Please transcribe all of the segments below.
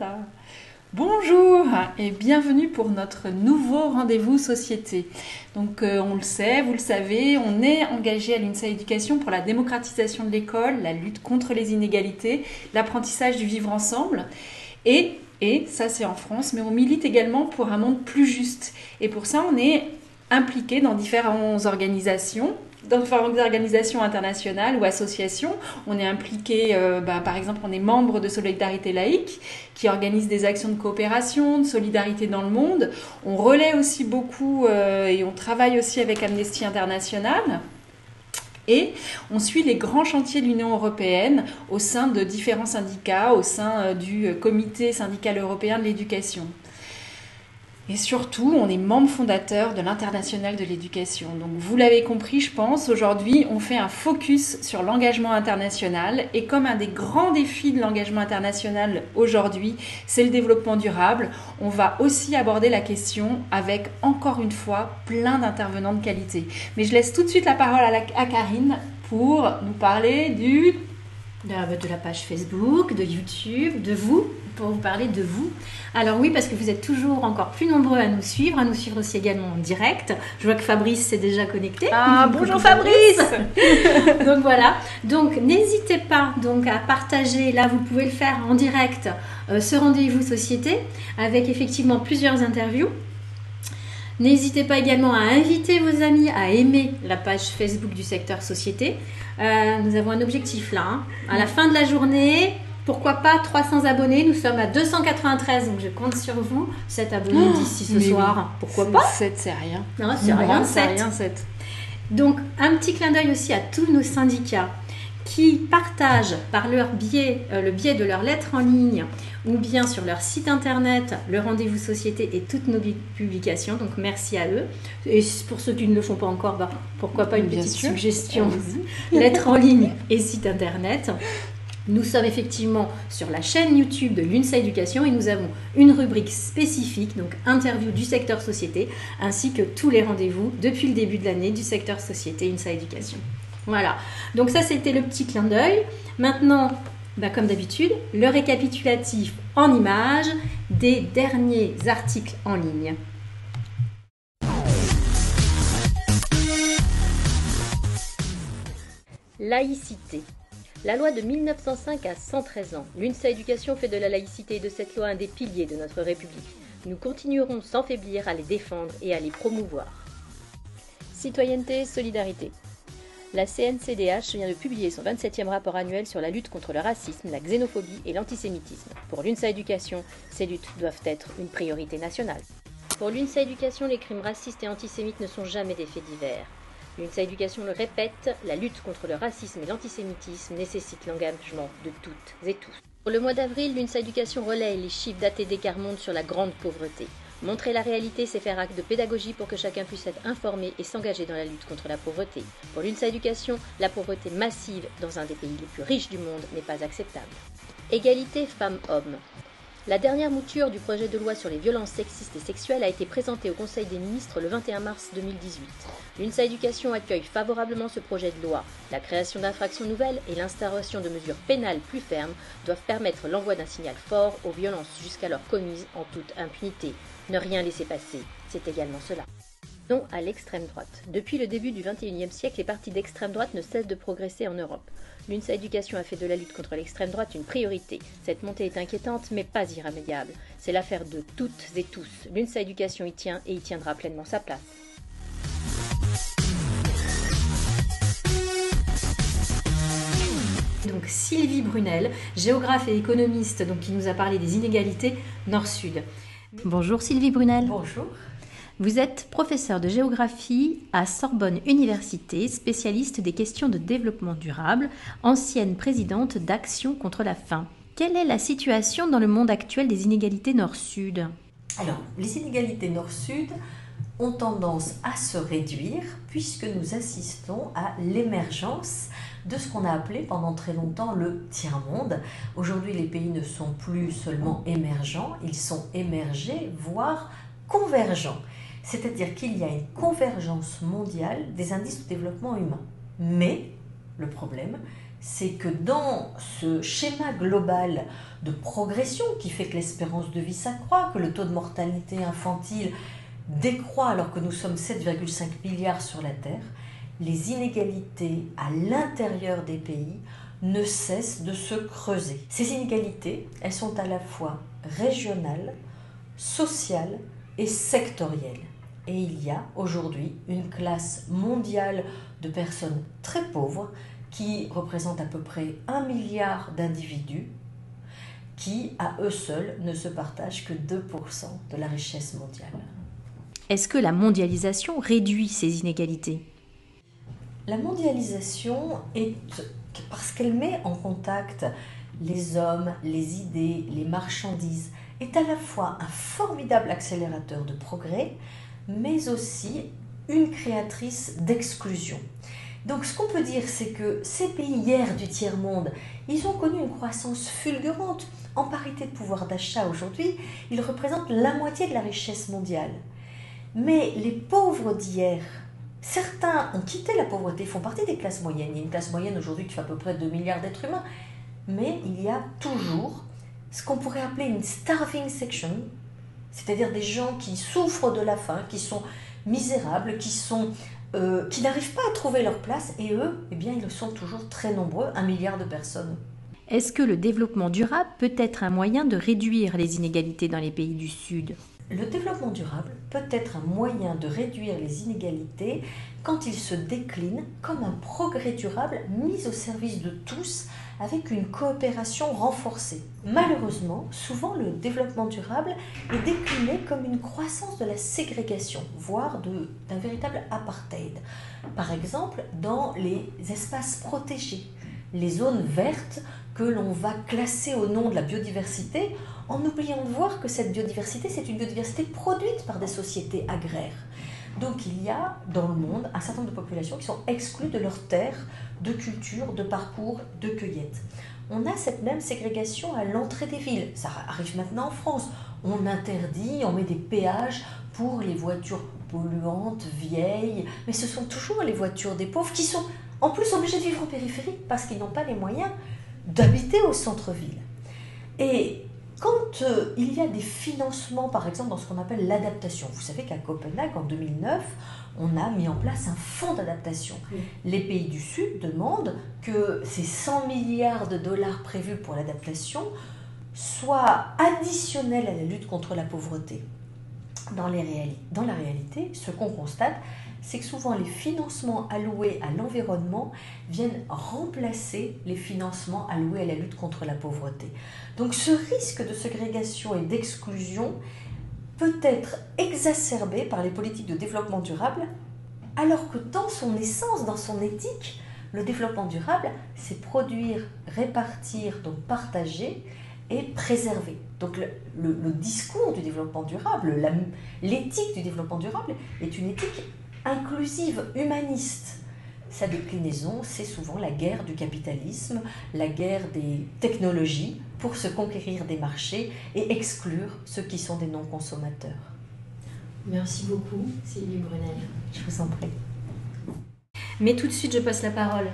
Martha. Bonjour et bienvenue pour notre nouveau rendez-vous société. Donc on le sait, vous le savez, on est engagé à l'UNSA Éducation pour la démocratisation de l'école, la lutte contre les inégalités, l'apprentissage du vivre ensemble et ça c'est en France, mais on milite également pour un monde plus juste. Et pour ça on est impliqué dans différentes organisations internationales ou associations. On est impliqué, par exemple, on est membre de Solidarité laïque qui organise des actions de coopération, de solidarité dans le monde. On relaie aussi beaucoup et on travaille aussi avec Amnesty International. Et on suit les grands chantiers de l'Union européenne au sein de différents syndicats, au sein du Comité syndical européen de l'éducation. Et surtout, on est membre fondateur de l'Internationale de l'éducation. Donc vous l'avez compris, je pense, aujourd'hui, on fait un focus sur l'engagement international. Et comme un des grands défis de l'engagement international aujourd'hui, c'est le développement durable, on va aussi aborder la question avec, encore une fois, plein d'intervenants de qualité. Mais je laisse tout de suite la parole à Karine pour nous parler de la page Facebook, de YouTube, de vous, pour vous parler de vous. Alors oui, parce que vous êtes toujours encore plus nombreux à nous suivre aussi également en direct. Je vois que Fabrice s'est déjà connecté. Ah, bonjour Fabrice. Donc voilà, donc n'hésitez pas donc à partager, là vous pouvez le faire en direct, ce rendez-vous société, avec effectivement plusieurs interviews. N'hésitez pas également à inviter vos amis à aimer la page Facebook du secteur société. Nous avons un objectif là. Hein. À la fin de la journée, pourquoi pas 300 abonnés. Nous sommes à 293, donc je compte sur vous. 7 abonnés d'ici ce soir. Oui. Pourquoi pas 7, c'est rien. Non, c'est rien, 7. Donc, un petit clin d'œil aussi à tous nos syndicats qui partagent par leur biais, le biais de leur lettre en ligne ou bien sur leur site internet le rendez-vous société et toutes nos publications. Donc merci à eux. Et pour ceux qui ne le font pas encore, pourquoi pas une petite suggestion. Lettre en ligne et site internet. Nous sommes effectivement sur la chaîne YouTube de l'UNSA Éducation et nous avons une rubrique spécifique, donc interview du secteur société, ainsi que tous les rendez-vous depuis le début de l'année du secteur société UNSA Éducation. Voilà, donc ça c'était le petit clin d'œil. Maintenant, comme d'habitude, le récapitulatif en images des derniers articles en ligne. Laïcité. La loi de 1905 a 113 ans. L'UNSA Éducation fait de la laïcité et de cette loi un des piliers de notre République. Nous continuerons sans faiblir à les défendre et à les promouvoir. Citoyenneté et solidarité. La CNCDH vient de publier son 27e rapport annuel sur la lutte contre le racisme, la xénophobie et l'antisémitisme. Pour l'UNSA Éducation, ces luttes doivent être une priorité nationale. Pour l'UNSA Éducation, les crimes racistes et antisémites ne sont jamais des faits divers. L'UNSA Éducation le répète, la lutte contre le racisme et l'antisémitisme nécessite l'engagement de toutes et tous. Pour le mois d'avril, l'UNSA Éducation relaie les chiffres d'ATD Carmonde sur la grande pauvreté. Montrer la réalité, c'est faire acte de pédagogie pour que chacun puisse être informé et s'engager dans la lutte contre la pauvreté. Pour l'UNSA Éducation, la pauvreté massive dans un des pays les plus riches du monde n'est pas acceptable. Égalité femmes-hommes. La dernière mouture du projet de loi sur les violences sexistes et sexuelles a été présentée au Conseil des ministres le 21 mars 2018. L'UNSA Éducation accueille favorablement ce projet de loi. La création d'infractions nouvelles et l'instauration de mesures pénales plus fermes doivent permettre l'envoi d'un signal fort aux violences jusqu'alors commises en toute impunité. Ne rien laisser passer, c'est également cela. Non à l'extrême droite. Depuis le début du XXIe siècle, les partis d'extrême droite ne cessent de progresser en Europe. L'UNSA Éducation a fait de la lutte contre l'extrême droite une priorité. Cette montée est inquiétante, mais pas irrémédiable. C'est l'affaire de toutes et tous. L'UNSA Éducation y tient et y tiendra pleinement sa place. Donc Sylvie Brunel, géographe et économiste, donc, qui nous a parlé des inégalités nord-sud. Bonjour Sylvie Brunel. Bonjour. Vous êtes professeure de géographie à Sorbonne Université, spécialiste des questions de développement durable, ancienne présidente d'Action contre la faim. Quelle est la situation dans le monde actuel des inégalités nord-sud ? Alors, les inégalités nord-sud ont tendance à se réduire puisque nous assistons à l'émergence de ce qu'on a appelé pendant très longtemps le tiers-monde. Aujourd'hui, les pays ne sont plus seulement émergents, ils sont émergés, voire convergents. C'est-à-dire qu'il y a une convergence mondiale des indices de développement humain. Mais le problème, c'est que dans ce schéma global de progression qui fait que l'espérance de vie s'accroît, que le taux de mortalité infantile décroît alors que nous sommes 7,5 milliards sur la Terre, les inégalités à l'intérieur des pays ne cessent de se creuser. Ces inégalités, elles sont à la fois régionales, sociales et sectorielles. Et il y a aujourd'hui une classe mondiale de personnes très pauvres qui représentent à peu près 1 milliard d'individus qui, à eux seuls, ne se partagent que 2% de la richesse mondiale. Est-ce que la mondialisation réduit ces inégalités ? La mondialisation est, parce qu'elle met en contact les hommes, les idées, les marchandises, est à la fois un formidable accélérateur de progrès, mais aussi une créatrice d'exclusion. Donc ce qu'on peut dire, c'est que ces pays hier du tiers-monde, ils ont connu une croissance fulgurante. En parité de pouvoir d'achat aujourd'hui, ils représentent la moitié de la richesse mondiale. Mais les pauvres d'hier, certains ont quitté la pauvreté, font partie des classes moyennes. Il y a une classe moyenne aujourd'hui qui fait à peu près 2 milliards d'êtres humains. Mais il y a toujours ce qu'on pourrait appeler une starving section, c'est-à-dire des gens qui souffrent de la faim, qui sont misérables, qui n'arrivent pas à trouver leur place, et eux, eh bien, ils sont toujours très nombreux, 1 milliard de personnes. Est-ce que le développement durable peut être un moyen de réduire les inégalités dans les pays du Sud ? Le développement durable peut être un moyen de réduire les inégalités quand il se décline comme un progrès durable mis au service de tous avec une coopération renforcée. Malheureusement, souvent le développement durable est décliné comme une croissance de la ségrégation, voire d'un véritable apartheid. Par exemple, dans les espaces protégés, les zones vertes que l'on va classer au nom de la biodiversité, en oubliant de voir que cette biodiversité, c'est une biodiversité produite par des sociétés agraires. Donc il y a dans le monde un certain nombre de populations qui sont exclues de leurs terres, de culture, de parcours, de cueillette. On a cette même ségrégation à l'entrée des villes. Ça arrive maintenant en France. On interdit, on met des péages pour les voitures polluantes, vieilles, mais ce sont toujours les voitures des pauvres qui sont en plus obligés de vivre en périphérie parce qu'ils n'ont pas les moyens d'habiter au centre-ville. Et quand il y a des financements, par exemple, dans ce qu'on appelle l'adaptation, vous savez qu'à Copenhague, en 2009, on a mis en place un fonds d'adaptation. Oui. Les pays du Sud demandent que ces 100 milliards de dollars prévus pour l'adaptation soient additionnels à la lutte contre la pauvreté. Dans la réalité, ce qu'on constate, c'est que souvent les financements alloués à l'environnement viennent remplacer les financements alloués à la lutte contre la pauvreté. Donc ce risque de ségrégation et d'exclusion peut être exacerbé par les politiques de développement durable, alors que dans son essence, dans son éthique, le développement durable, c'est produire, répartir, donc partager et préserver. Donc le discours du développement durable, l'éthique du développement durable est une éthique inclusive, humaniste. Sa déclinaison, c'est souvent la guerre du capitalisme, la guerre des technologies pour se conquérir des marchés et exclure ceux qui sont des non-consommateurs. Merci beaucoup, Sylvie Brunel. Je vous en prie. Mais tout de suite, je passe la parole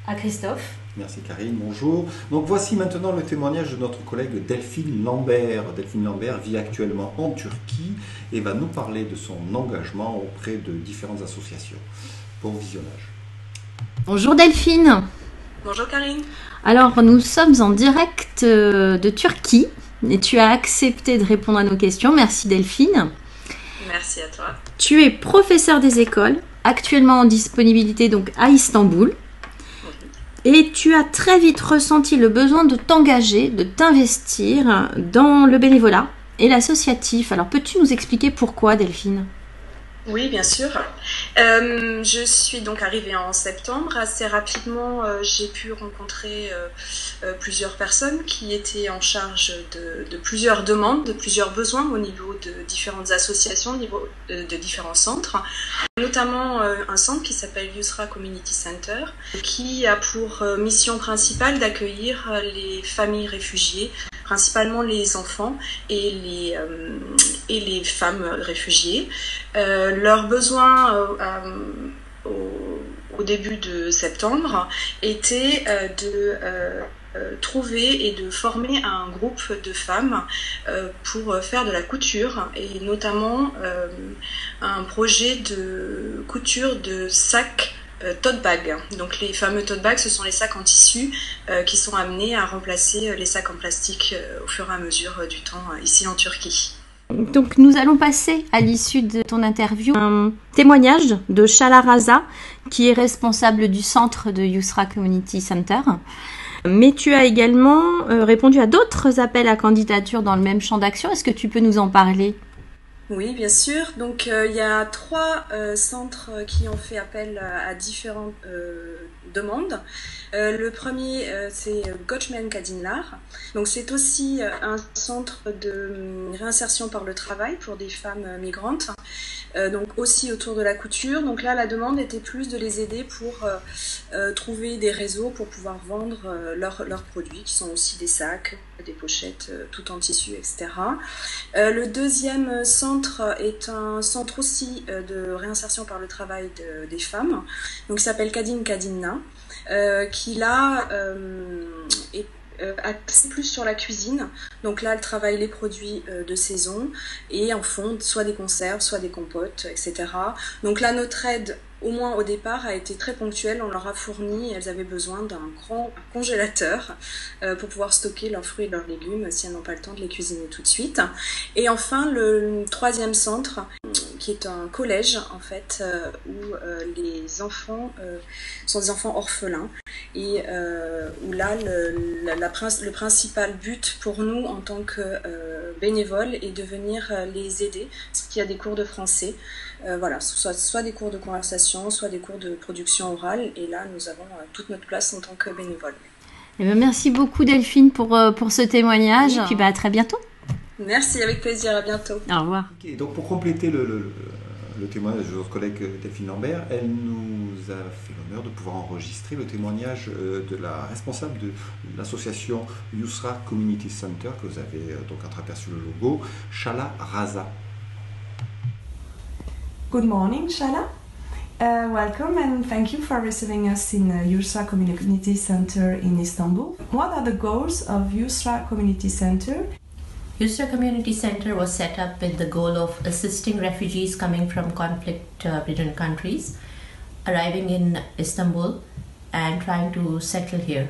à Christophe. Merci Karine, bonjour. Donc voici maintenant le témoignage de notre collègue Delphine Lambert. Delphine Lambert vit actuellement en Turquie et va nous parler de son engagement auprès de différentes associations. Bon visionnage. Bonjour Delphine. Bonjour Karine. Alors nous sommes en direct de Turquie et tu as accepté de répondre à nos questions. Merci Delphine. Merci à toi. Tu es professeur des écoles, actuellement en disponibilité donc à Istanbul. Et tu as très vite ressenti le besoin de t'engager, de t'investir dans le bénévolat et l'associatif. Alors, peux-tu nous expliquer pourquoi, Delphine ? Oui, bien sûr. Je suis donc arrivée en septembre. Assez rapidement, j'ai pu rencontrer plusieurs personnes qui étaient en charge de plusieurs demandes, de plusieurs besoins au niveau de différentes associations, au niveau de différents centres. Notamment un centre qui s'appelle Yusra Community Center, qui a pour mission principale d'accueillir les familles réfugiées, principalement les enfants et les femmes réfugiées. Leurs besoins au début de septembre était de trouver et de former un groupe de femmes pour faire de la couture et notamment un projet de couture de sacs tote bag. Donc les fameux tote bags, ce sont les sacs en tissu qui sont amenés à remplacer les sacs en plastique au fur et à mesure du temps ici en Turquie. Donc nous allons passer à l'issue de ton interview un témoignage de Shala Raza qui est responsable du centre de Yusra Community Center. Mais tu as également répondu à d'autres appels à candidature dans le même champ d'action. Est-ce que tu peux nous en parler ? Oui, bien sûr. Donc, il y a 3 centres qui ont fait appel à différentes demandes. Le premier, c'est Göçmen Kadınlar. Donc, c'est aussi un centre de réinsertion par le travail pour des femmes migrantes. Donc, aussi autour de la couture. Donc là, la demande était plus de les aider pour trouver des réseaux pour pouvoir vendre leurs produits, qui sont aussi des sacs, des pochettes, tout en tissu, etc. Le deuxième centre est un centre aussi de réinsertion par le travail des femmes, donc il s'appelle Kadın Kadınna, qui là est axé plus sur la cuisine. Donc là, elle travaille les produits de saison et en font soit des conserves, soit des compotes, etc. Donc là, notre aide, au moins au départ, a été très ponctuelle. On leur a fourni, elles avaient besoin d'un grand congélateur pour pouvoir stocker leurs fruits et leurs légumes si elles n'ont pas le temps de les cuisiner tout de suite. Et enfin, le troisième centre, qui est un collège en fait, où les enfants sont des enfants orphelins et où là le principal but pour nous en tant que bénévoles est de venir les aider, parce qu'il y a des cours de français, voilà, soit des cours de conversation, soit des cours de production orale, et là nous avons toute notre place en tant que bénévoles. Eh bien, merci beaucoup Delphine pour ce témoignage, et puis à très bientôt. Merci, avec plaisir, à bientôt. Au revoir. Okay, donc pour compléter le témoignage de notre collègue Delphine Lambert, elle nous a fait l'honneur de pouvoir enregistrer le témoignage de la responsable de l'association Yusra Community Center, que vous avez donc entreaperçu le logo, Shala Raza. Good morning, Shala. Welcome and thank you for receiving us in Yusra Community Center in Istanbul. What are the goals of Yusra Community Center? Yusra Community Center was set up with the goal of assisting refugees coming from conflict-ridden countries, arriving in Istanbul and trying to settle here.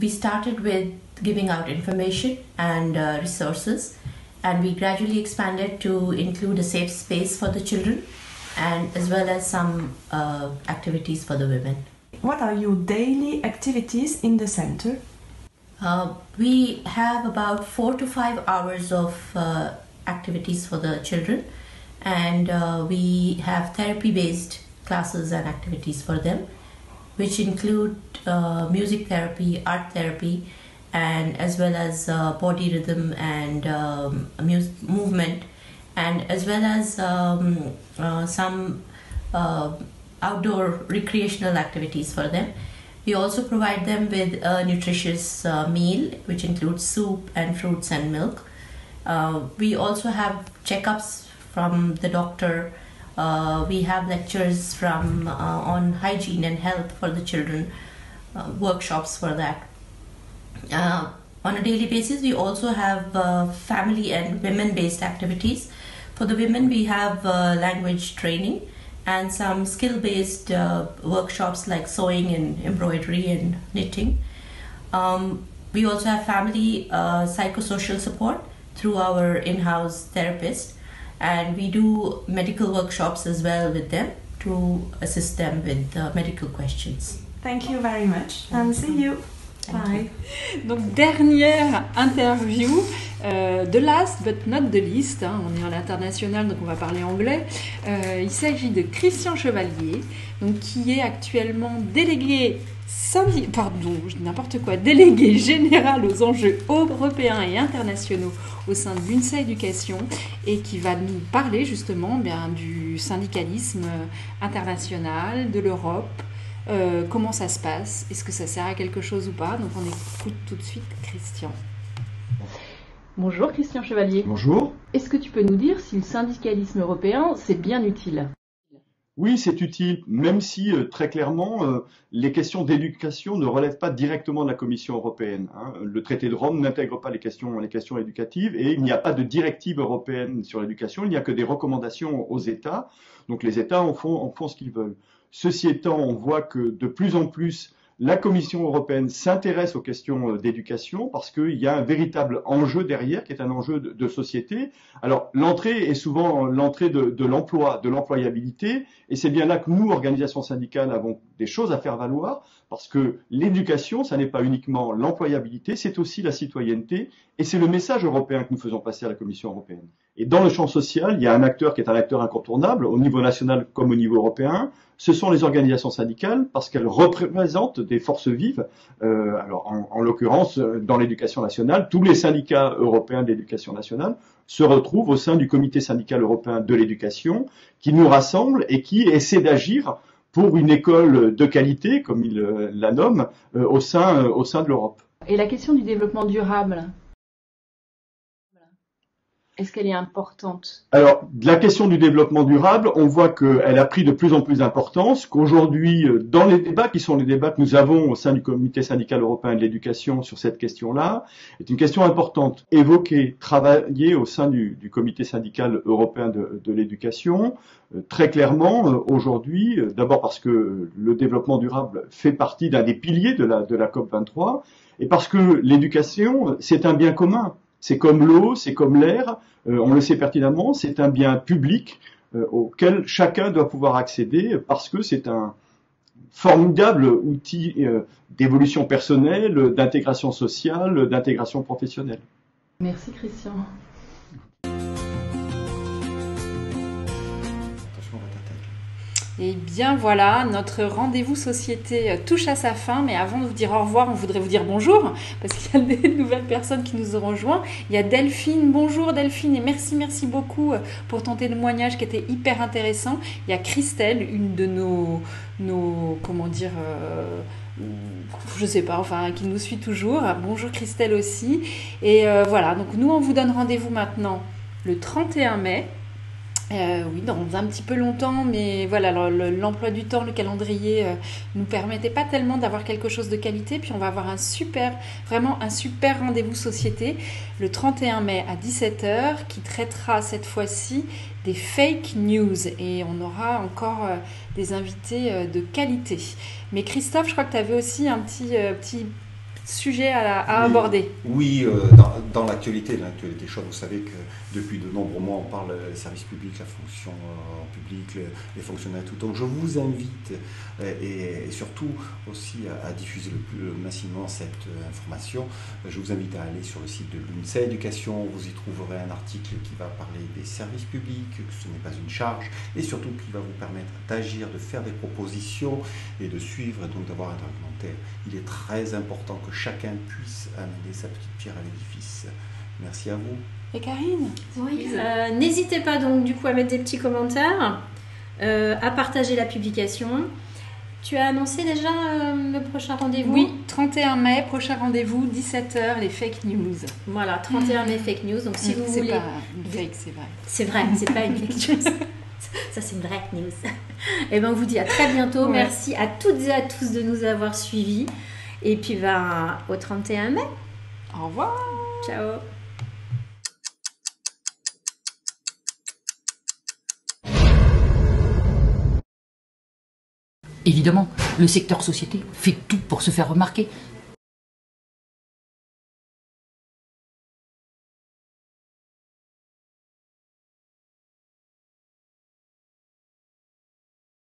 We started with giving out information and resources, and we gradually expanded to include a safe space for the children and as well as some activities for the women. What are your daily activities in the center? We have about 4 to 5 hours of activities for the children, and we have therapy-based classes and activities for them, which include music therapy, art therapy, and as well as body rhythm and movement, and as well as some outdoor recreational activities for them. We also provide them with a nutritious meal, which includes soup and fruits and milk. We also have checkups from the doctor. We have lectures on hygiene and health for the children, workshops for that. On a daily basis, we also have family and women-based activities. For the women, we have language training and some skill-based workshops like sewing and embroidery and knitting. We also have family psychosocial support through our in-house therapist, and we do medical workshops as well with them to assist them with medical questions. Thank you very much and see you. Bye. Donc dernière interview, the last but not the least, hein, on est à l'international donc on va parler anglais. Il s'agit de Christian Chevalier, donc, qui est actuellement délégué général aux enjeux européens et internationaux au sein de l'UNSA Éducation, et qui va nous parler justement du syndicalisme international, de l'Europe. Comment ça se passe? Est-ce que ça sert à quelque chose ou pas? Donc on écoute tout de suite Christian. Bonjour Christian Chevalier. Bonjour. Est-ce que tu peux nous dire si le syndicalisme européen c'est bien utile? Oui, c'est utile, même si très clairement, les questions d'éducation ne relèvent pas directement de la Commission européenne. Hein. Le traité de Rome n'intègre pas les questions éducatives et il n'y a pas de directive européenne sur l'éducation, il n'y a que des recommandations aux États. Donc les États en font ce qu'ils veulent. Ceci étant, on voit que de plus en plus, la Commission européenne s'intéresse aux questions d'éducation parce qu'il y a un véritable enjeu derrière qui est un enjeu de société. Alors l'entrée est souvent l'entrée de l'emploi, de l'employabilité et c'est bien là que nous, organisations syndicales, avons des choses à faire valoir parce que l'éducation, ça n'est pas uniquement l'employabilité, c'est aussi la citoyenneté et c'est le message européen que nous faisons passer à la Commission européenne. Et dans le champ social, il y a un acteur qui est un acteur incontournable au niveau national comme au niveau européen. Ce sont les organisations syndicales parce qu'elles représentent des forces vives. Alors en l'occurrence, dans l'éducation nationale, tous les syndicats européens d'éducation nationale se retrouvent au sein du comité syndical européen de l'éducation qui nous rassemble et qui essaie d'agir pour une école de qualité, comme il la nomme, au sein de l'Europe. Et la question du développement durable, est-ce qu'elle est importante? Alors, la question du développement durable, on voit qu'elle a pris de plus en plus d'importance, qu'aujourd'hui, dans les débats qui sont les débats que nous avons au sein du Comité syndical européen de l'éducation sur cette question-là, est une question importante. Évoquée, travaillée au sein du Comité syndical européen de l'éducation, très clairement, aujourd'hui, d'abord parce que le développement durable fait partie d'un des piliers de la COP23, et parce que l'éducation, c'est un bien commun. C'est comme l'eau, c'est comme l'air, on le sait pertinemment, c'est un bien public auquel chacun doit pouvoir accéder parce que c'est un formidable outil d'évolution personnelle, d'intégration sociale, d'intégration professionnelle. Merci Christian. Et bien voilà, notre rendez-vous société touche à sa fin, mais avant de vous dire au revoir, on voudrait vous dire bonjour, parce qu'il y a des nouvelles personnes qui nous ont rejoints. Il y a Delphine, bonjour Delphine, et merci beaucoup pour ton témoignage qui était hyper intéressant. Il y a Christelle, une de nos comment dire, je sais pas, enfin, qui nous suit toujours. Bonjour Christelle aussi. Et voilà, donc nous on vous donne rendez-vous maintenant le 31 mai. Oui, dans un petit peu longtemps, mais voilà, l'emploi du temps, le calendrier nous permettait pas tellement d'avoir quelque chose de qualité. Puis on va avoir vraiment un super rendez-vous société le 31 mai à 17h qui traitera cette fois-ci des fake news et on aura encore des invités de qualité. Mais Christophe, je crois que tu avais aussi un petit sujet à aborder. Oui, dans l'actualité chaude, vous savez que depuis de nombreux mois, on parle des services publics, la fonction publique, les fonctionnaires et tout. Donc je vous invite et surtout aussi à diffuser le plus massivement cette information. Je vous invite à aller sur le site de l'UNSA Éducation. Vous y trouverez un article qui va parler des services publics, que ce n'est pas une charge et surtout qui va vous permettre d'agir, de faire des propositions et de suivre et donc d'avoir un argumentaire. Il est très important que chacun puisse amener sa petite pierre à l'édifice. Merci à vous. Et Karine? Oui. N'hésitez pas donc du coup à mettre des petits commentaires, à partager la publication. Tu as annoncé déjà le prochain rendez-vous? Oui, 31 mai, prochain rendez-vous, 17h, les fake news. Voilà, 31 mai fake news. Donc si vous voulez... C'est pas une fake, c'est vrai. C'est vrai, c'est pas une fake news. Ça, c'est une vraie news. Et ben, on vous dit à très bientôt. Ouais. Merci à toutes et à tous de nous avoir suivis. Et puis, au 31 mai. Au revoir. Ciao. Évidemment, le secteur société fait tout pour se faire remarquer.